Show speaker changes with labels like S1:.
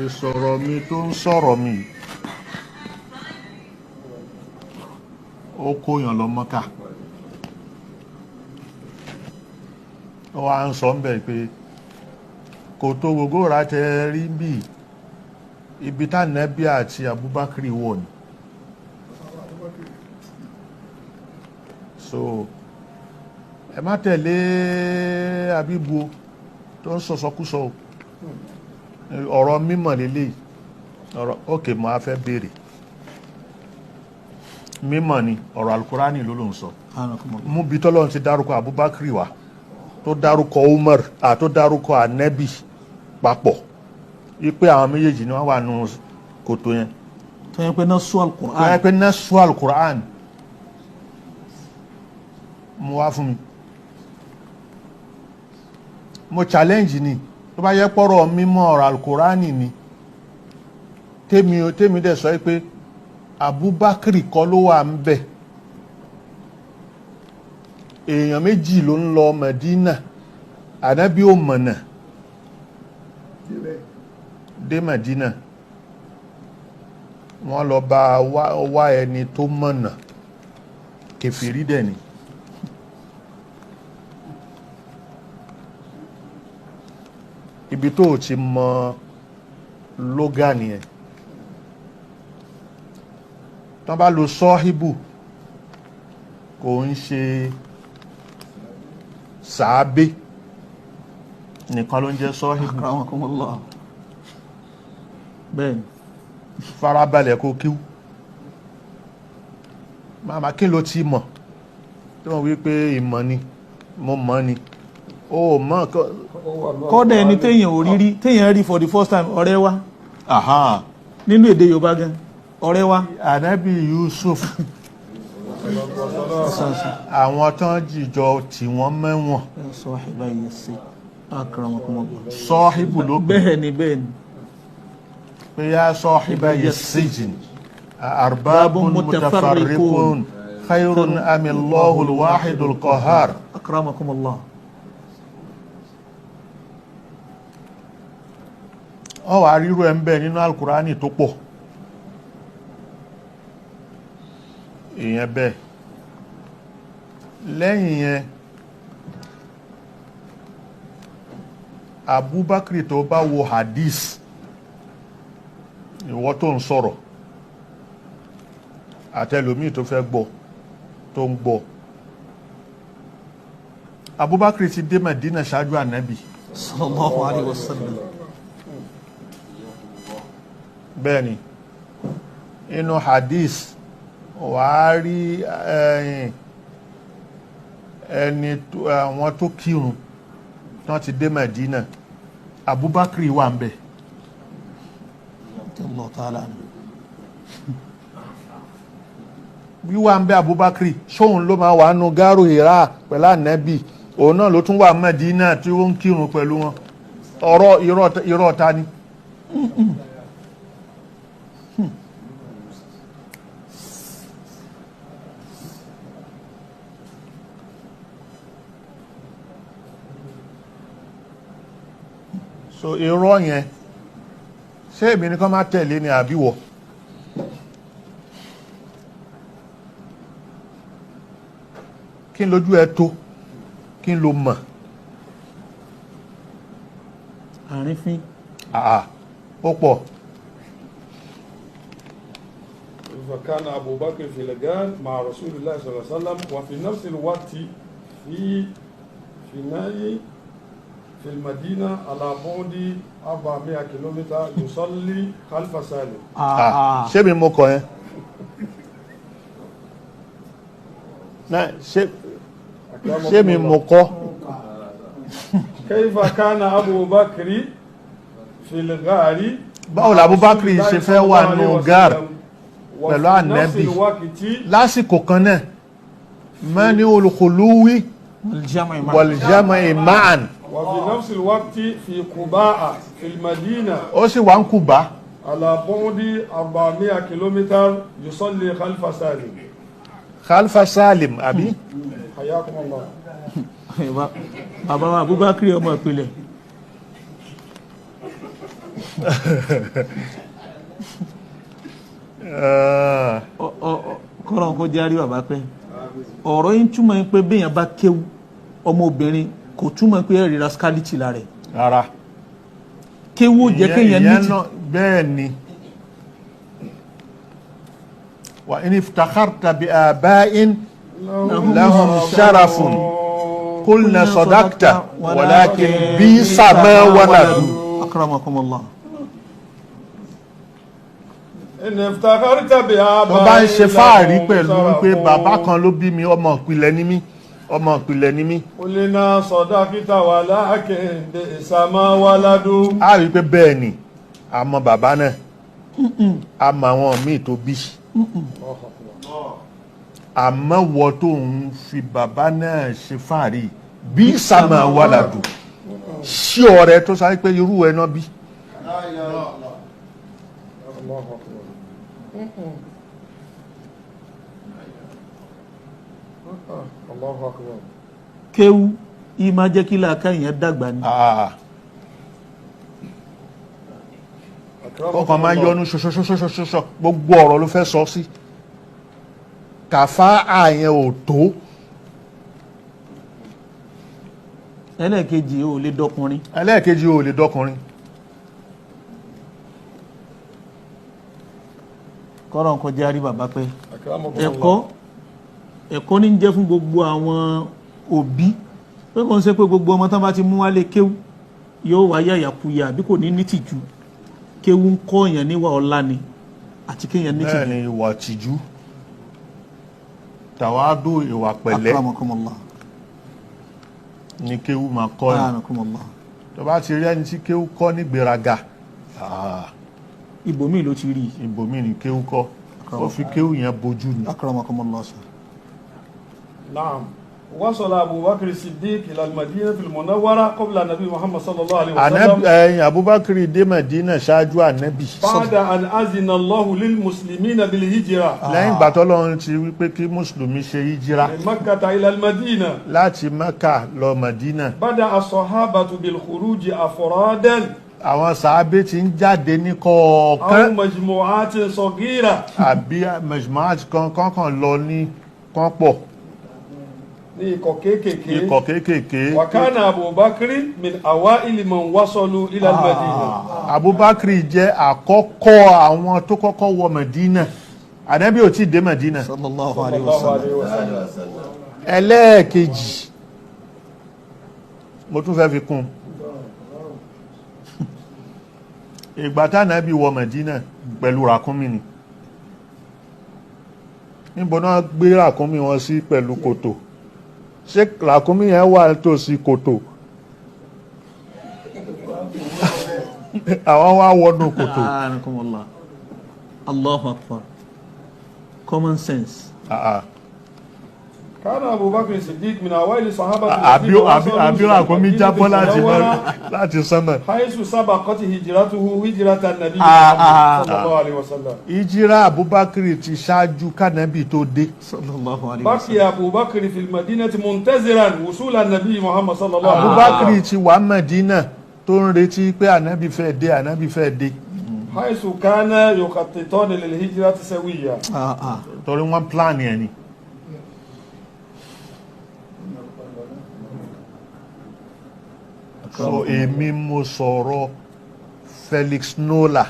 S1: ìsọ̀rọ̀ mi tó ń sọ̀rọ̀ mi ó kóyàn lọ Mọ́kà ó wá ń sọ ń bẹ̀ pé kò tó gbogbo ra tẹ rí bí ibi tá Nẹ́bí àti Abubakar wọ̀ ni so ẹ má tẹ̀lé Abibu tó ń sọ̀sọ́kúsọ ọ̀rọ̀ mímọ̀ lélẹ̀ ọ̀rọ̀ ókè mọ́ a fẹ́ béèrè mímọ̀ ni ọ̀rọ̀ Al-Qur'ani ló ń sọ mú bí tọ́lọ́run ti dárúkọ Abubakar wá tó dárúkọ Umar tó dárúkọ Ànábì papọ̀ wípé àwọn méjèèjì ni wọ́n wà nù kòtò yẹn
S2: tó yẹ pé nasu Al-Qur'an
S1: tó yẹ pé nasu Al-Qur'an mú wá fún mi mo challenge ni tó bá yẹ pọ́rọ̀ mímọ̀ ọ̀rọ̀ Al-Qur'ani ni tèmi dẹ̀ sọ pé Abubakar kọ́ ló wà ń bẹ̀ èèyàn méjì ló ń lọ Medina Ànábì ò mọ̀nà dé Medina wọ́n lọ bá wá ẹni tó mọ̀nà kèfèrí dẹ̀ ni ibi tó ti mọ lóga nìyẹn tán bá lo sọ́híbù kò ń ṣe sàábé nìkan ló ń jẹ́ sọ́híbù
S2: bẹ́ẹ̀ni
S1: farabalẹ̀ kó kíw màmá kí ló ti mọ̀ tí wọ́n wí pé ìmọ̀ ni mo mọ̀ ni ó mọ̀
S2: kọ́dà ẹni téèyàn ò rírí téèyàn rí for the first time ọ̀rẹ́ wa nínú èdè Yorùbá gan ọ̀rẹ́ wa
S1: Ànábì Yusuf àwọn tán jìjọ tí wọ́n mẹ́wọ̀n sọ́híbù ló
S2: bẹ́ẹ̀ ni bẹ́ẹ̀ ni
S1: pé yá sọ́híbà yas-sijn arbabun mutafarriqun khayrun amillahu al-wahidul qahhar
S2: akramakumullah
S1: ọ wà ríru ẹ̀ ń bẹ nínú Al-Qur'ani tó pọ̀ ìyẹn bẹ́ẹ̀ lẹ́yìn yẹn Abubakar tó bá wo hadith ìwọ tó ń sọ̀rọ̀ àtẹlòmíì tó fẹ́ gbọ́ tó ń gbọ́ Abubakar ti dé Medina ṣáájú Ànábì
S2: sallallahu alaihi wasallam
S1: bẹ́ẹ̀ni inú hadith wàá rí ẹni àwọn tó kírun tán ti dé Medina Abubakar wà ń bẹ̀ wíwà ń bẹ̀ Abubakar ṣóhun ló máa wà nù gáàrù Hira pẹ̀lú Ànábì òun náà ló tún wà Medina tí ó ń kírun pẹ̀lú wọn ọ̀rọ̀ irọ́ ta ni so irọ́ yẹn ṣé èmi nìkan máa tẹ̀lé ni àbíwọ̀ kí n lójú ẹ tó kí n lo mọ̀
S2: àrífín
S1: ó pọ̀
S3: فكان أبو بكر في لجان مع رسول الله صلى الله عليه وسلم وفي نفس الوقت في ناي في المدينة على بعد 400 كيلومتر يصلي خلف سالم.
S1: ṣé mi mú kọ yẹn ṣé mi mú kọ.
S3: كيف كان أبو بكر في الغار؟
S1: báwo la Abubakar ṣe fẹ́ wà nù gàr pẹ̀lú Ànábì lásìkò kan náà mani olùkòlúwí wàlìjámà ma'an.
S3: وفي نفس الوقت في قباء في المدينة.
S1: ó sì wà ń Kùbá.
S3: على بعد 400 كيلومتر يصلي خلف سالم.
S1: خلف سالم àbí.
S3: حياكم الله.
S2: bàbá wa Abubakar ọmọ ìpìlẹ̀ kọ́rọ̀ kó járí bàbá pẹ́ ọ̀rọ̀ yín túmọ̀ pé béèyàn bá kéwú ọmọbìnrin kò túmọ̀ pé ẹ̀rí rascality la rẹ̀
S1: rárá
S2: kéwú jẹ́ kéèyàn ní ti
S1: bẹ́ẹ̀ ni wa in iftakharta bi aba'in lahum sharafun qulna sadaqta walakin bisa ma waladu.
S2: akramakumullah.
S1: tó bá ń ṣe fáàrí pẹ̀lú wípé bàbá kan ló bí mi ọmọ ìpìlẹ̀ ni mí ọmọ ìpìlẹ̀ ni mí.
S3: olena sadaqta walakin bisa ma waladu.
S1: a rí i pé bẹ́ẹ̀ ni àmọ́ bàbá náà àmọ́ àwọn míì tó bí àmọ́ wọ tó ń fi bàbá náà ṣe fáàrí bí sàmà wàlàdù sí ọ̀rẹ́ tó sáré pé irú ẹ̀ náà bí.
S2: kéwú yìí máa jẹ́ kí làákà yẹn dàgbà ni.
S1: ọkàn máa yọnu ṣoṣoṣoṣoṣoṣo gbogbo ọ̀rọ̀ ló fẹ́ sọ sí kàfá àyẹn ò tó.
S2: ẹlẹ́ẹ̀kejì ò lè dọkùnrin.
S1: ẹlẹ́ẹ̀kejì ò lè dọkùnrin.
S2: kọ́rọ̀ nǹkan jẹ́ àrí bàbá pẹ́ ẹ̀kọ́ ní jẹ́ fún gbogbo àwọn òbí pé kò ń ṣe pé gbogbo ọmọ tán bá ti mú wálé kéwú yóò wáyé àyàkuyà àbí kò ní nítìjú kéwú ń kọ́ èèyàn níwà ọlá ni àti kéèyàn nítìjú.
S1: bẹ́ẹ̀ ni ìwà tìjú tàwádù ìwà pẹ̀lẹ́ ni kéwú máa kọ́ ẹ̀ tó bá ti rí ẹni tí kéwú kọ́ ní gbéraga
S2: ibòmí ló ti rí
S1: ibòmí ni kéwú kọ́ ó fi kéwú yẹn bojú ni.
S2: akramakumullah sir.
S3: naam وصل أبو بكر الصديق إلى المدينة المنورة قبل النبي محمد صلى الله عليه وسلم.
S1: أبو بكر دé Madina ṣáájú Ànábì.
S3: بعد أن أذن الله للمسلمين بالهجرة.
S1: lẹ́yìn ìgbà t'Ọlọ́run ti wí pé kí mùsùlùmí ṣe hijira.
S3: من مكة إلى المدينة.
S1: láti Mẹ́kà lọ Madina.
S3: بدأ الصحابة بالخروج أفرادا.
S1: àwọn sàábé ti ń jáde ní kọ̀ọ̀kan.
S3: أو مجموعات صغيرة.
S1: àbí majmu'at kan lọ ní kan pọ̀.
S3: ní ikọ̀ kéékèèké.
S1: Wakana
S3: Abubakar min awaili man wasalu ila al-Madina.
S1: Abubakar jẹ́ àkọ́kọ́ àwọn tó kọ́kọ́ wọ Madina. Ànábì ò tí dé Madina.
S2: Sallallahu alaihi wasallam.
S1: Ẹlẹ́ẹ̀kejì mo tún fẹ́ fi kún. Ìgbà tí Ànábì wọ Madina pẹ̀lú ràkúnmí ni. Níbo náà gbé ràkúnmí wọn sí pẹ̀lú kòtò. Ṣé ràkúnmí yẹn wà tòsí kòtò? Àwọn wá wọnú kòtò.
S2: Allahu Akbar. Common sense.
S3: Kana Abubakar Siddiq min awaili sahabati.
S1: Àbí ràkúnmí jábọ́ láti sánmà.
S3: Haisu sabaqati hijratuhu hijratan nabi sallallahu alaihi wasallam.
S1: Hijira Abubakar ti ṣáájú kanabi tó dé.
S2: Sallallahu alaihi wasallam.
S3: Baki Abubakar fil madinati muntaziran wusul an-nabi Muhammad sallallahu alaihi wasallam.
S1: Abubakar ti wà Madina tó ń retí pé ànábì fẹ́ dé, ànábì fẹ́ dé.
S3: Haisu kana yuqattitan lil hijrati sawiya.
S1: Torí wọ́n plan yẹn ni. So èmi mo sọ̀rọ̀ Felix Nola